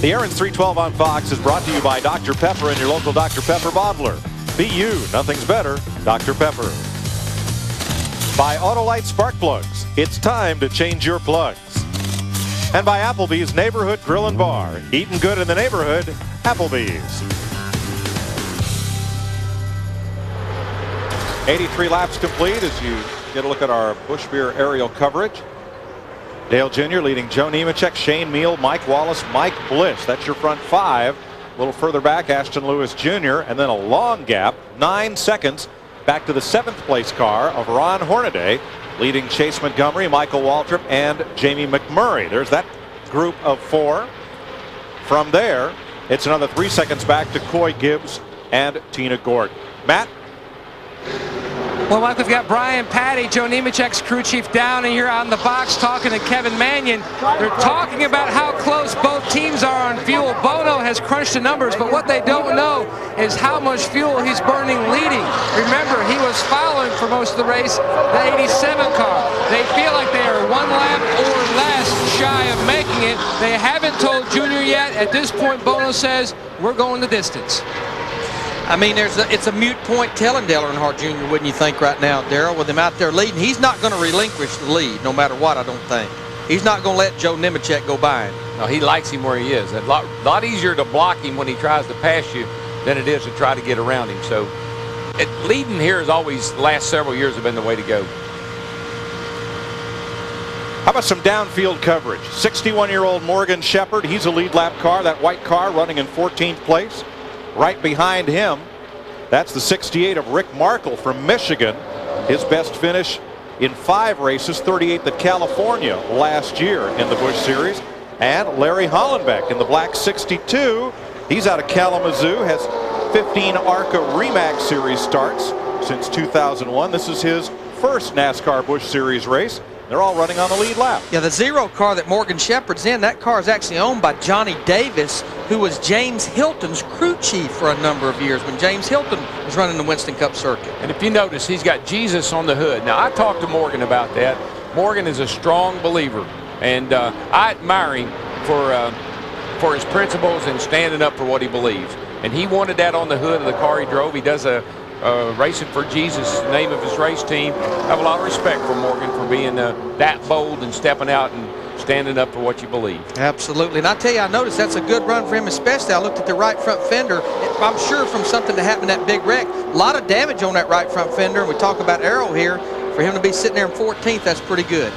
The Aaron's 312 on Fox is brought to you by Dr. Pepper and your local Dr. Pepper bottler. Be you, nothing's better, Dr. Pepper. By Autolite Spark Plugs, it's time to change your plugs. And by Applebee's Neighborhood Grill and Bar, eating good in the neighborhood, Applebee's. 83 laps complete as you get a look at our Busch Beer aerial coverage. Dale Jr. leading Joe Nemechek, Shane Meal, Mike Wallace, Mike Bliss. That's your front five. A little further back, Ashton Lewis Jr. And then a long gap, 9 seconds, back to the 7th place car of Ron Hornaday, leading Chase Montgomery, Michael Waltrip, and Jamie McMurray. There's that group of 4. From there, it's another 3 seconds back to Coy Gibbs and Tina Gordon. Matt? Well, Mike, we've got Brian Patty, Joe Nemechek's crew chief, down here on the box talking to Kevin Mannion. They're talking about how close both teams are on fuel. Bono has crunched the numbers, but what they don't know is how much fuel he's burning leading. Remember, he was following for most of the race the 87 car. They feel like they are 1 lap or less shy of making it. They haven't told Junior yet. At this point, Bono says, we're going the distance. I mean, it's a moot point telling Dale Earnhardt Jr., wouldn't you think, right now, Darrell, with him out there leading. He's not going to relinquish the lead, no matter what, I don't think. He's not going to let Joe Nemechek go by him. No, he likes him where he is. A lot easier to block him when he tries to pass you than it is to try to get around him. So leading here has always, the last several years, have been the way to go. How about some downfield coverage? 61-year-old Morgan Shepherd. He's a lead lap car. That white car running in 14th place. Right behind him, that's the 68 of Rick Markle from Michigan. His best finish in 5 races, 38th at California last year in the Busch Series. And Larry Hollenbeck in the black 62. He's out of Kalamazoo, has 15 ARCA REMAX Series starts since 2001. This is his first NASCAR Busch Series race. They're all running on the lead lap. Yeah, the 0 car that Morgan Shepherd's in, that car is actually owned by Johnny Davis, who was James Hilton's crew chief for a number of years when James Hilton was running the Winston Cup circuit. And if you notice, he's got Jesus on the hood. Now, I talked to Morgan about that. Morgan is a strong believer, and I admire him for his principles and standing up for what he believes. And he wanted that on the hood of the car he drove. He does a Racing for Jesus, the name of his race team. I have a lot of respect for Morgan for being that bold and stepping out and standing up for what you believe. Absolutely. And I tell you, I noticed that's a good run for him, especially. I looked at the right front fender. I'm sure from something that happened in that big wreck, a lot of damage on that right front fender. And we talk about Arrow here. For him to be sitting there in 14th, that's pretty good.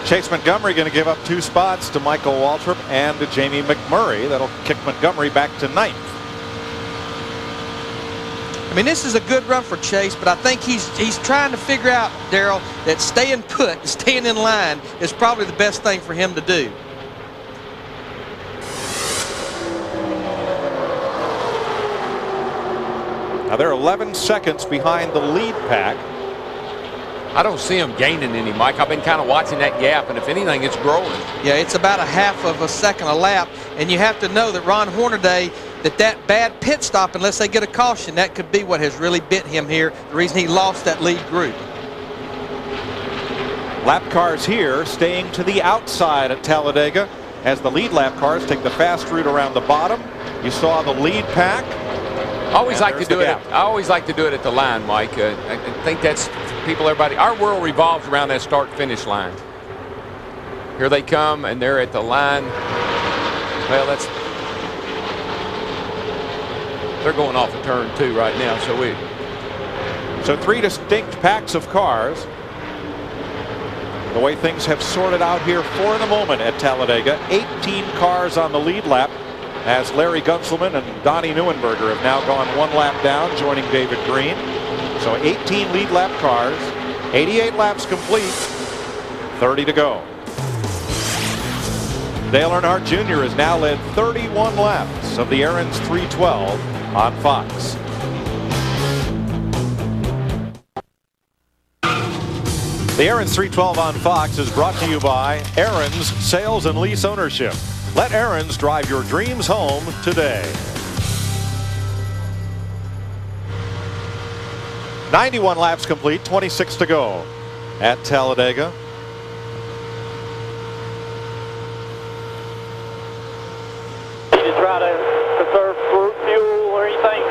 Chase Montgomery going to give up 2 spots to Michael Waltrip and to Jamie McMurray. That'll kick Montgomery back to 9th. I mean, this is a good run for Chase, but I think he's trying to figure out, Darrell, that staying put, staying in line is probably the best thing for him to do. Now they're 11 seconds behind the lead pack. I don't see him gaining any, Mike. I've been kind of watching that gap, and if anything, it's growing. Yeah, it's about a half of a second a lap, and you have to know that Ron Hornaday, that bad pit stop, unless they get a caution, that could be what has really bit him here, the reason he lost that lead group. Lap cars here staying to the outside at Talladega as the lead lap cars take the fast route around the bottom. You saw the lead pack. I always like to do it. I always like to do it at the line, Mike. I think that's people, everybody. Our world revolves around that start-finish line. Here they come, and they're at the line. Well, they're going off of turn 2 right now. So 3 distinct packs of cars. The way things have sorted out here for the moment at Talladega, 18 cars on the lead lap, as Larry Gunselman and Donnie Neuenberger have now gone 1 lap down, joining David Green. So 18 lead lap cars, 88 laps complete, 30 to go. Dale Earnhardt Jr. has now led 31 laps of the Aaron's 312 on Fox. The Aaron's 312 on Fox is brought to you by Aaron's Sales and Lease Ownership. Let Aaron's drive your dreams home today. 91 laps complete, 26 to go at Talladega. try to conserve fuel or anything?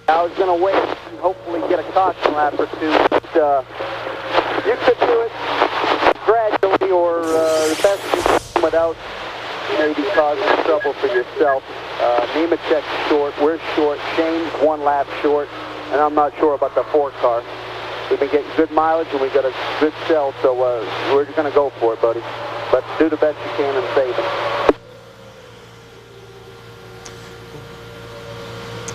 I was going to wait and hopefully get a caution lap or two. But, you could do it gradually or the best you can without maybe causing trouble for yourself. Nemechek's short, we're short, Shane's 1 lap short, and I'm not sure about the 4 car. We've been getting good mileage and we've got a good cell, so we're just going to go for it, buddy. But do the best you can and save it.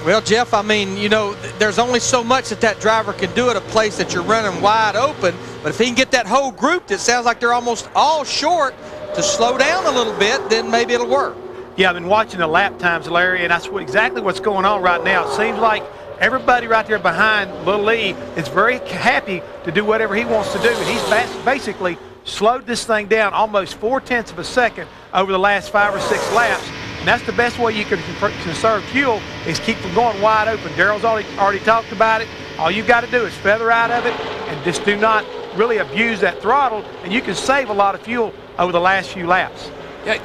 Well, Jeff, I mean, you know, there's only so much that driver can do at a place that you're running wide open. But if he can get that whole group that sounds like they're almost all short to slow down a little bit, then maybe it'll work. Yeah, I've been watching the lap times, Larry, and that's exactly what's going on right now. It seems like everybody right there behind Little Lee is very happy to do whatever he wants to do. And he's basically slowed this thing down almost 0.4 of a second over the last 5 or 6 laps. And that's the best way you can conserve fuel, is keep them going wide open. Darrell's already talked about it. All you've got to do is feather out of it and just do not really abuse that throttle, and you can save a lot of fuel over the last few laps.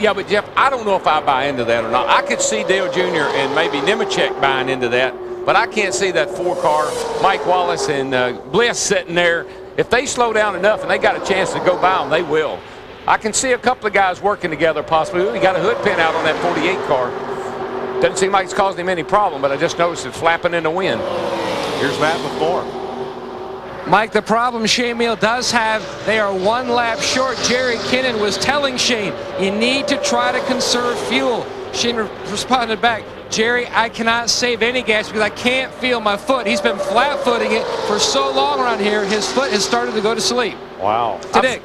Yeah, but Jeff, I don't know if I buy into that or not. I could see Dale Jr. and maybe Nemechek buying into that, but I can't see that 4-car, Mike Wallace and Bliss sitting there. If they slow down enough and they got a chance to go by them, they will. I can see a couple of guys working together possibly. We got a hood pin out on that 48 car. Doesn't seem like it's causing him any problem, but I just noticed it flapping in the wind. Here's Matt with more. Mike, the problem Shane Meal does have, they are 1 lap short. Jerry Kinnan was telling Shane, you need to try to conserve fuel. Shane responded back, Jerry, I cannot save any gas because I can't feel my foot. He's been flat-footing it for so long around here, his foot has started to go to sleep. Wow. Today.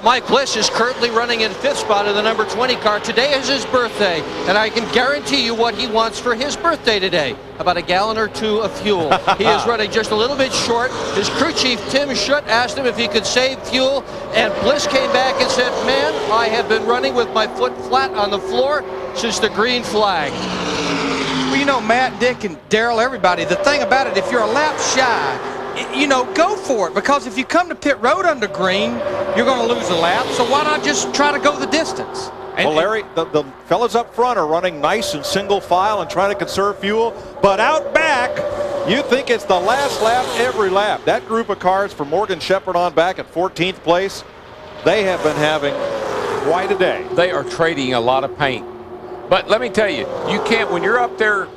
Mike Bliss is currently running in 5th spot in the number 20 car. Today is his birthday, and I can guarantee you what he wants for his birthday today. About a gallon or 2 of fuel. He is running just a little bit short. His crew chief, Tim Schutt, asked him if he could save fuel, and Bliss came back and said, man, I have been running with my foot flat on the floor since the green flag. Well, you know, Matt, Dick, and Darrell, everybody, the thing about it, if you're a lap shy, you know, go for it, because if you come to pit road under green, you're going to lose a lap, so why not just try to go the distance? Well, Larry, the fellas up front are running nice and single file and trying to conserve fuel, but out back, you think it's the last lap every lap. That group of cars from Morgan Shepherd on back at 14th place, they have been having quite a day. They are trading a lot of paint. But let me tell you, you can't, when you're up there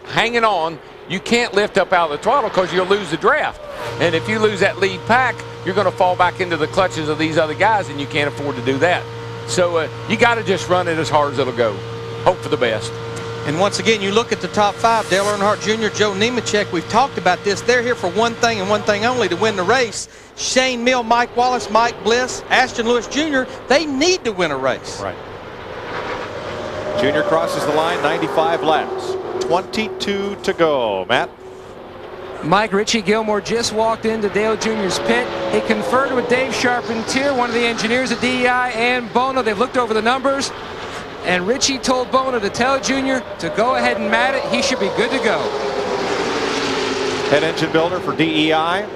hanging on, you can't lift up out of the throttle because you'll lose the draft. And if you lose that lead pack, you're going to fall back into the clutches of these other guys, and you can't afford to do that. So you got to just run it as hard as it'll go. Hope for the best. And once again, you look at the top 5, Dale Earnhardt Jr., Joe Nemechek, we've talked about this. They're here for one thing and one thing only, to win the race. Shane Mill, Mike Wallace, Mike Bliss, Ashton Lewis Jr., they need to win a race. Right. Junior crosses the line, 95 laps. 22 to go. Matt? Mike, Richie Gilmore just walked into Dale Jr.'s pit. He conferred with Dave Charpentier, one of the engineers at DEI, and Bono. They've looked over the numbers, and Richie told Bono to tell Jr. to go ahead and mat it. He should be good to go. Head engine builder for DEI.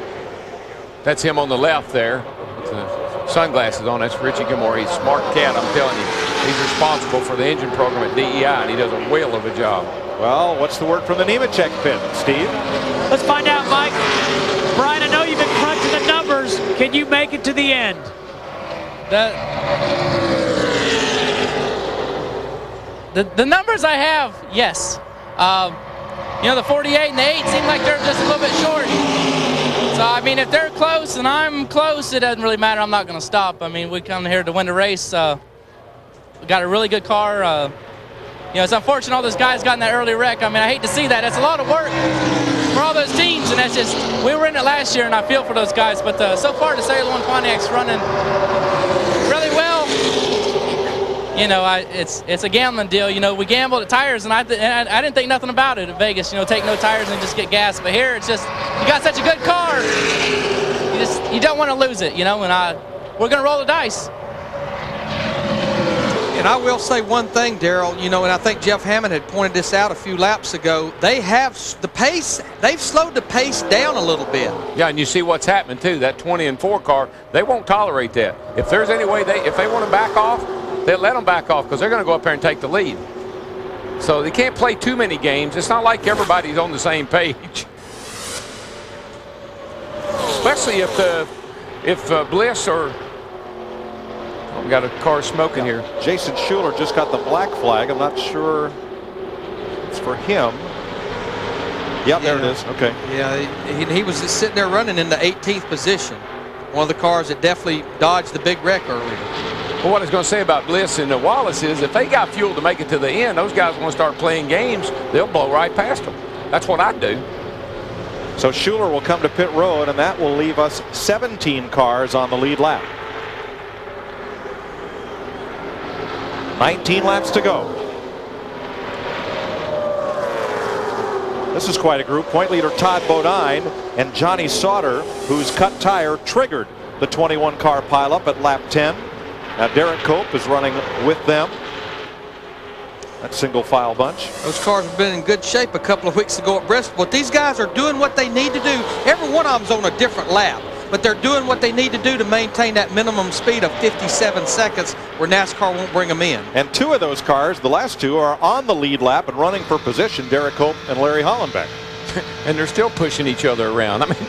That's him on the left there with the sunglasses on. That's Richie Gilmore. He's a smart cat, I'm telling you. He's responsible for the engine program at DEI, and he does a whale of a job. Well, what's the word from the Nemechek pit, Steve? Let's find out, Mike. Brian, I know you've been crunching the numbers. Can you make it to the end? The numbers I have, yes. You know, the 48 and the 8 seem like they're just a little bit short. So, I mean, if they're close and I'm close, it doesn't really matter. I'm not going to stop. I mean, we come here to win the race. We got a really good car. You know, it's unfortunate all those guys got in that early wreck. I mean, I hate to see that. That's a lot of work for all those teams, and that's just, we were in it last year, and I feel for those guys. But so far, the Sailor 1 Pontiac's running really well. You know, it's a gambling deal. You know, we gambled at tires, and I didn't think nothing about it at Vegas. You know, take no tires and just get gas. But here, it's just, you got such a good car, you don't want to lose it. You know, and we're going to roll the dice. And I will say one thing, Darrell, you know, and I think Jeff Hammond had pointed this out a few laps ago. They have the pace, they've slowed the pace down a little bit. Yeah, and you see what's happening too. That 20 and 4 car, they won't tolerate that. If there's any way if they want to back off, They'll let them back off because they're going to go up there and take the lead. So they can't play too many games. It's not like everybody's on the same page. Especially if Bliss or we got a car smoking here. Jason Schuler just got the black flag. I'm not sure it's for him. Yep, there it is. Okay. Yeah, he was just sitting there running in the 18th position. One of the cars that definitely dodged the big wreck earlier. Well, what I was going to say about Bliss and Wallace is if they got fuel to make it to the end, those guys want to start playing games, they'll blow right past them. That's what I'd do. So Schuler will come to pit road, and that will leave us 17 cars on the lead lap. 19 laps to go. This is quite a group. Point leader Todd Bodine and Johnny Sauter, whose cut tire triggered the 21 car pileup at lap 10. Now Derek Cope is running with them. That single file bunch. Those cars have been in good shape a couple of weeks ago at Bristol, but these guys are doing what they need to do. Every one of them's on a different lap, but they're doing what they need to do to maintain that minimum speed of 57 seconds where NASCAR won't bring them in. And two of those cars, the last two, are on the lead lap and running for position, Derek Cope and Larry Hollenbeck. And they're still pushing each other around. I mean,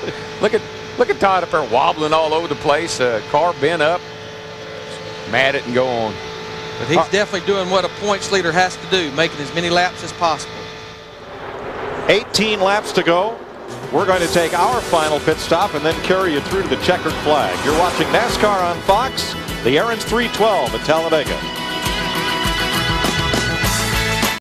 look at Todd up there wobbling all over the place. Car bent up. Mat it and go on. But he's definitely doing what a points leader has to do, making as many laps as possible. 18 laps to go. We're going to take our final pit stop and then carry you through to the checkered flag. You're watching NASCAR on Fox, the Aaron's 312 at Talladega.